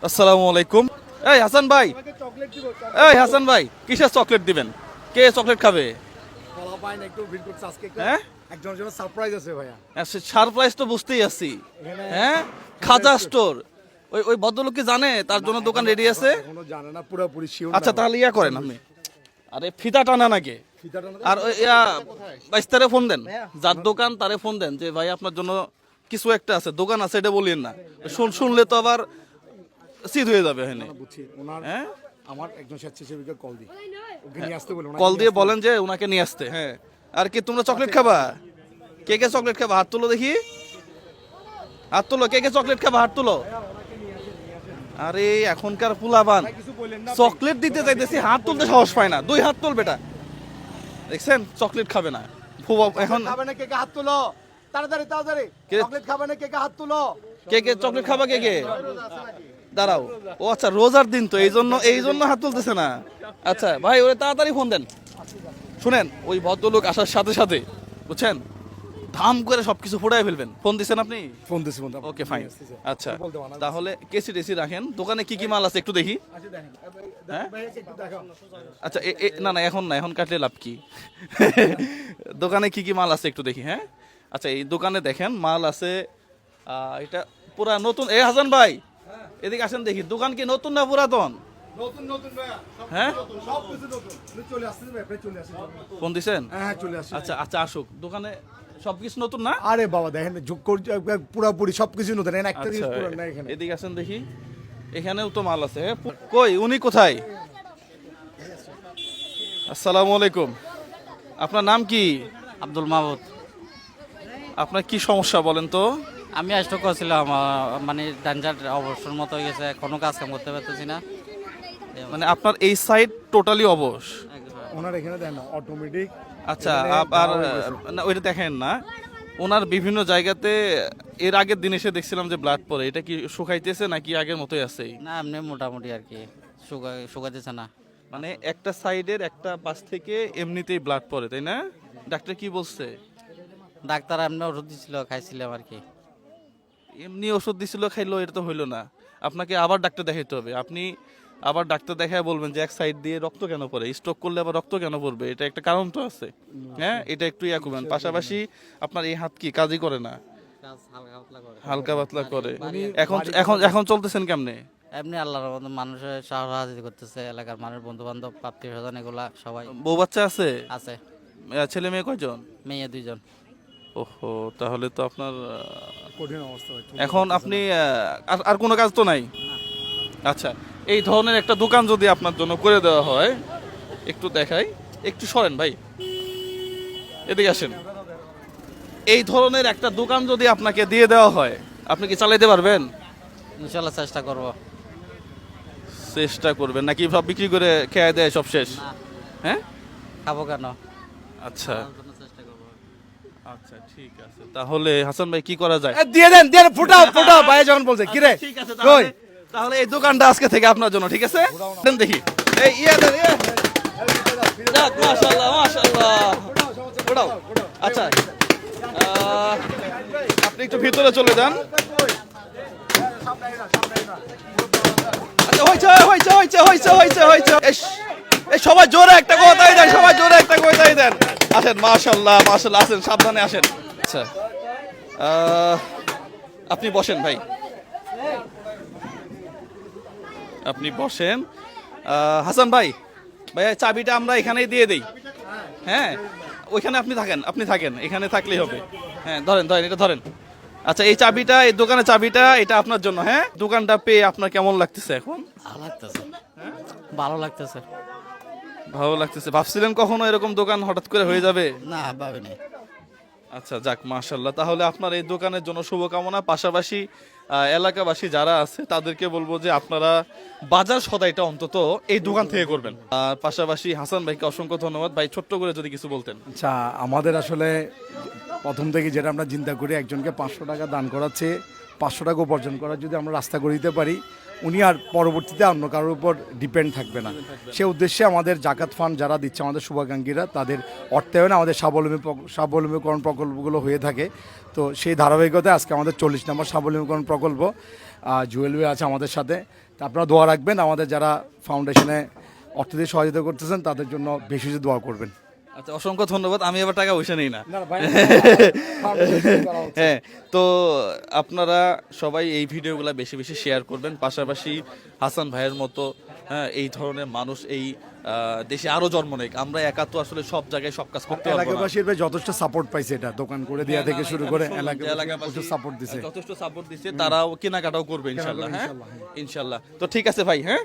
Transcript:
আসসালামু আলাইকুম। এই হাসান ভাই, এই হাসান ভাই, কিসের চকলেট দিবেন? কে চকলেট খাবে? হ্যাঁ, একজনের জন্য সারপ্রাইজ আছে ভাইয়া। সারপ্রাইজ তো বুঝতেই আছি। হ্যাঁ, খাজা স্টোর। ওই ওই ভদ্রলোক কি জানে তার জন্য দোকান রেডি আছে? এখনো জানে না, পুরোপুরি শিওর। আচ্ছা তাহলে ইয়া করেন আপনি, আরে ফিতা টানা নাকি? আর ওই ইয়া বাইস্তারে ফোন দেন, যার দোকান তারে ফোন দেন যে ভাই আপনার জন্য কিছু একটা আছে, দোকান আছে, এটা বলিয়েন না। শুনলে তো আবার সিধ হয়ে যাবে। বুঝছি ওনার, হ্যাঁ, আমার একজন স্বেচ্ছাসেবীকে কল দিই, ওকে নিয়ে আসতে বলুন। কল দিয়ে বলেন যে ওনাকে নিয়ে আসতে। হ্যাঁ, আর কি তোমরা চকলেট খাবা? কে কে চকলেট খাবা হাত তুলো দেখি, হাত তুলো। কে কে চকলেট খাবা হাত তুলো। আরে এখনকার পুলাবান চকলেট দিতে চাইতেছি, হাত তুলতে সাহস পায় না। 2 হাত তুল বেটা, দেখছেন চকলেট খাবে না। এখন খাবে না, কে কে হাত তুলো, তাড়াতাড়ি তাড়াতাড়ি। চকলেট খাবে না, কে কে হাত তুলো। কে কে চকলেট খাবা? কে কে দাঁড়াও। ও আচ্ছা, রোজার দিন তো, এই জন্য হাত তুলতেছে না। আচ্ছা ভাই, ওরে তাড়াতাড়ি ফোন দেন। শুনেন, ওই ভদ্রলোক আসার সাথে সাথে বুঝছেন, ধাম করে সবকিছু ফুটাই ফেলবেন। ফোন দিচ্ছেন আপনি? ফোন দিছি, ফোন। Okay fine. আচ্ছা তাহলে কেসি টেসি রাখেন, দোকানে কি কি মাল আছে একটু দেখি। হ্যাঁ, আচ্ছা না না, এখন না, এখন কাটলে লাভ কি? দোকানে কি কি মাল আছে একটু দেখি। হ্যাঁ, আচ্ছা এই দোকানে দেখেন মাল আছে। এটা পুরা নতুন। এ হাসান ভাই, এদিকে আসেন দেখি, দোকান কি নতুন না পুরাতন? নতুন নতুন ভাইয়া, হ্যাঁ, সবকিছু নতুন। চলে আসছে ভাই, আপনি চলে আসেন। ফোন দিছেন? হ্যাঁ চলে আসেন। আচ্ছা আচ্ছা, আসুক। দোকানে সবকিছু নতুন না? আরে বাবা দেখেন, পুরোপুরি সবকিছু নতুন, একটা জিনিস আচ্ছা, পুরান না এখানে। এদিকে আসেন দেখি, এখানেও তো মাল আছে। হ্যাঁ, কই উনি কোথায়? আসসালামু আলাইকুম, আপনার নাম কি? আব্দুল মাহমুদ। আপনার কি সমস্যা বলেন তো? আমি স্ট্রোক করেছিলাম, মানে ডাঞ্জার অবসর মতো হয়ে গেছে, কোনো কাজ কাম করতে পারতেছি না। মানে আপনার এই সাইড টোটালি অবশ? ওনার এখানে দেন অটোমেটিক। আচ্ছা, আর না ওইটা দেখেন না, ওনার বিভিন্ন জায়গাতে এর আগের দিন এসে দেখছিলাম যে ব্লাড পড়ে। এটা কি শুকাইতেছে নাকি আগের মতোই আছে? না এমনি মোটামুটি আর কি, শুকাতেছে না। মানে একটা সাইডের একটা পাশ থেকে এমনিতেই ব্লাড পড়ে, তাই না? ডাক্তার কি বলছে? ডাক্তার এমনি ওষুধ দিছিল, খাইছিলাম আর কি। এমনি ওষুধ দিছিল, খাইলো, এটা তো হইলো না। আপনাকে আবার ডাক্তার দেখাইতে হবে। আপনি আবার ডাক্তার দেখায় বলবেন যে এক সাইড দিয়ে রক্ত কেন পড়ে, স্ট্রোক করলে আবার রক্ত কেন পড়বে, এটা একটা কারণ তো আছে। হ্যাঁ, এটা একটু ইয়া করবেন। পাশাপাশি আপনার এই হাত কি কাজই করে না? কাজ হালকা পাতলা করে। হালকা পাতলা করে। এখন এখন এখন চলতেছেন কেমনে? এমনি আল্লাহর মতো মানুষের সাহায্য করতেছে, এলাকার মানুষ, বন্ধু বান্ধব, আত্মীয় স্বজন এগুলা সবাই বউ বাচ্চা আছে? আছে। ছেলে মেয়ে কয়জন? মেয়ে 2 জন। ওহো, তাহলে তো আপনার কঠিন অবস্থা ভাই। এখন আপনি আর কোনো কাজ তো নাই? আচ্ছা, এই ধরনের একটা দোকান যদি আপনার জন্য করে দেওয়া হয়, একটু দেখাই, একটু সরেন ভাই, এদিকে আসেন। এই ধরনের একটা দোকান যদি আপনাকে দিয়ে দেওয়া হয়, আপনি কি চালাইতে পারবেন? ইনশাল্লাহ চেষ্টা করবো। চেষ্টা করবেন নাকি সব বিক্রি করে খেয়ে দেয় সব শেষ? না, হ্যাঁ, খাবো কেন, আচ্ছা চেষ্টা করবো। আচ্ছা, ঠিক আছে। তাহলে হাসান ভাই কি করা যায়? দিয়ে দেন, দিয়ে ফুটাও ফুটাও। ভাই যখন বলছে কি রে, আচ্ছা, ঠিক আছে, তাহলে এই দোকানটা আজকে থেকে আপনার জন্য, ঠিক আছে? দেন দেখি, এই ইয়া দেন, ইয়া। যাক, মাশাআল্লাহ মাশাআল্লাহ। ওড়াও। আচ্ছা, আপনি একটু ভিতরে চলে যান। আচ্ছা, হয়েছে। এই সবাই জোরে একটা কথাই দেন, সবাই জোরে একটা কথাই দেন। আসেন, মাশাআল্লাহ মাশাআল্লাহ, আসেন, সাবধানে আসেন। আচ্ছা, আপনি বসেন ভাই, আপনি বসেন। হাসান ভাই, চাবিটা আমরা এখানেই দিয়ে দেই। হ্যাঁ, ওইখানে আপনি থাকেন, এখানে থাকলেই হবে। হ্যাঁ, ধরেন এটা ধরেন। আচ্ছা, এই চাবিটা, এই দোকানের চাবিটা, এটা আপনার জন্য। হ্যাঁ, দোকানটা পেয়ে আপনার কেমন লাগতেছে এখন? ভালো লাগতেছে, ভালো লাগতেছে। ভালো লাগতেছে। ভাবছিলেন কখনো এরকম দোকান হঠাৎ করে হয়ে যাবে? না ভাবিনি। আচ্ছা, যাক, মাশাআল্লাহ। তাহলে আপনার এই দোকানের জন্য শুভকামনা। পাশাপাশি এলাকাবাসী যারা আছে তাদেরকে বলবো যে আপনারা বাজার সদাইটা অন্তত এই দোকান থেকে করবেন। আর পাশাপাশি হাসান ভাইকে অসংখ্য ধন্যবাদ। ভাই, ছোট্ট করে যদি কিছু বলতেন। আচ্ছা, আমাদের আসলে প্রথম থেকে যেটা আমরা চিন্তা করি, একজনকে 500 টাকা দান করাচ্ছে 500 টাকা উপার্জন করার যদি আমরা রাস্তা করে দিতে পারি, উনি আর পরবর্তীতে অন্য কারোর উপর ডিপেন্ড থাকবে না। সে উদ্দেশ্যে আমাদের জাকাত ফান্ড যারা দিচ্ছে আমাদের শুভাকাঙ্ক্ষীরা, তাদের অর্থায়নে আমাদের স্বাবলম্বীকরণ প্রকল্পগুলো হয়ে থাকে। তো সেই ধারাবাহিকতায় আজকে আমাদের 40 নম্বর স্বাবলম্বীকরণ প্রকল্প, জুয়েল ভাই আছে আমাদের সাথে। তা আপনারা দোয়া রাখবেন, আমাদের যারা ফাউন্ডেশনে অর্থ দিয়ে সহযোগিতা করতেছেন তাদের জন্য বেশি বেশি দোয়া করবেন। আচ্ছা, অসংখ্য ধন্যবাদ। আমি এবার টাকা পয়সা নেই না। হ্যাঁ, তো আপনারা সবাই এই ভিডিওগুলো বেশি বেশি শেয়ার করবেন, পাশাপাশি হাসান ভাইয়ের মতো এই ধরনের মানুষ এই দেশে আরো জন্ম নেই। আমরা একা তো আসলে সব জায়গায় সব কাজ করতে পারবো না। এলাকাবাসীর ভাই যথেষ্ট সাপোর্ট পাইছে, এটা দোকান করে দেওয়া থেকে শুরু করে এলাকাবাসী সাপোর্ট দিছে, যথেষ্ট সাপোর্ট দিচ্ছে, তারাও কেনাকাটাও করবে ইনশাল্লাহ। হ্যাঁ, ইনশাল্লাহ। তো ঠিক আছে ভাই, হ্যাঁ।